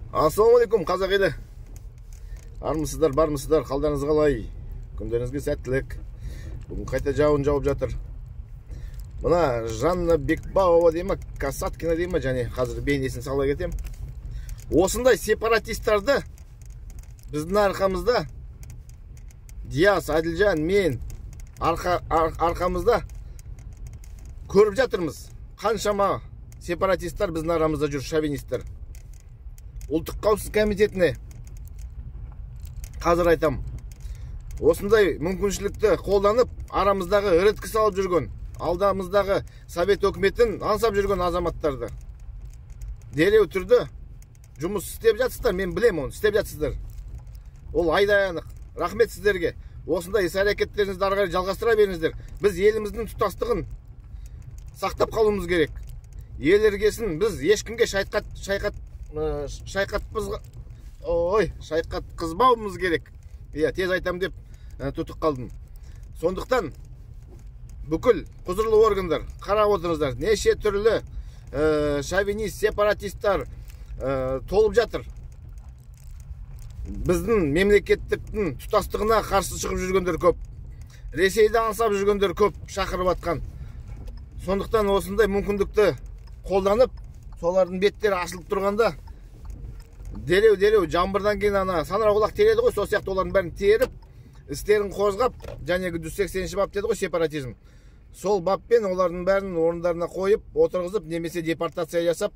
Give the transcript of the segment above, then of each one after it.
Ассалаумалейкум, қазақ елі. Армысыздар, бармысыздар, қалдарыңыз қалай? Күндеріңізге сәттілік. Бүгін қайта жауын жауып жатыр. Мына Жанна Бекбауова дейма, Касаткина дейма, және қазір бейнесін сала кетем. Осындай сепаратисттарды біздің арқамызда, Диас, Адилжан, мен арқамызда көріп жатырмыз. Қаншама сепаратисттар біздің арамызда жүр, шовинисттер. Ұлттық қауіпсіздік комитетіне қазір айтам, осындай мүмкіншілікті қолданып, арамыздағы іріткі салып жүрген, алдамыздағы совет өкіметін аңсап жүрген азаматтарды дереу түрде жұмыс істеп жатсыздар. Мен білем, оны істеп жатсыздар. Ол айдай анық. Рахмет сіздерге. Осындай іс-әрекеттеріңізді ары қарай жалғастыра беріңіздер. Біз еліміздің тұтастығын сақтап қалуымыз керек. Ел іргесін біз ешкімге шайқатқызбауымыз керек. Тез айтам деп тұтық қалдым. Сондықтан бүкіл құзырлы органдар қарап отырыңыздар. Неше түрлі шовинист, сепаратисттар толып жатыр. Біздің мемлекеттіктің тұтастығына қарсы шығып жүргендер көп. Ресейді аңсап жүргендер көп шақырып атқан. Сондықтан осындай мүмкіндікті қолданып, солардың беттері ашылып тұрғанда дереу жаңбырдан кейін ана саңырауқұлақ тереді ғой, сол сияқты олардың бәрін теріп, істерін қозғап, және 180-ші бап деді ғой, сепаратизм. Сол баппен олардың бәрін орындарына қойып, отырғызып, немесе депортация жасап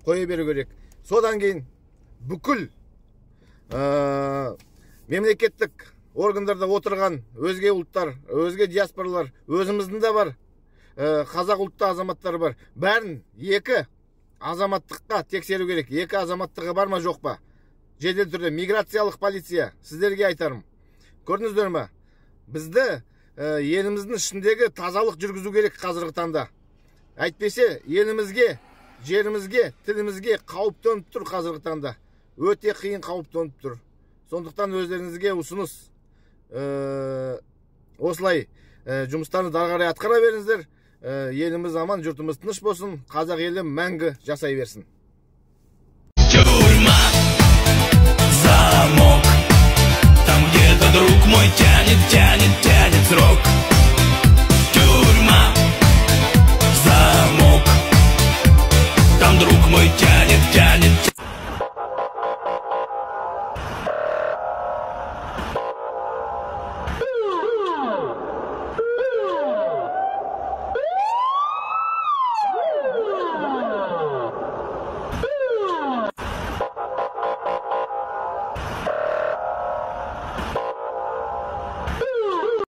қоя беру керек. Содан кейін бүкіл мемлекеттік органдарда отырған өзге ұлттар, өзге диаспоралар, өзіміздің де бар, қазақ ұлтты азаматтары бар. Бәрін екі азаматтыққа тексеру керек. Екі азаматтығы бар ма, жоқ па? Жедел түрде миграциялық полиция, сіздерге айтарым. Көрдіңіздер ме? Бізді еліміздің ішіндегі тазалық жүргізу керек қазіргі таңда. Әйтпесе елімізге, жерімізге, тілімізге қауіп төніп тұр қазіргі таңда. Өте қиын қауіп төніп тұр. Сондықтан өздеріңізге ұсыныс, осылай жұмыстарыңызды ары қарай атқара беріңіздер. Еліміз аман, жұртымыз тыныш болсын. Қазақ елі мәңгі жасай берсін.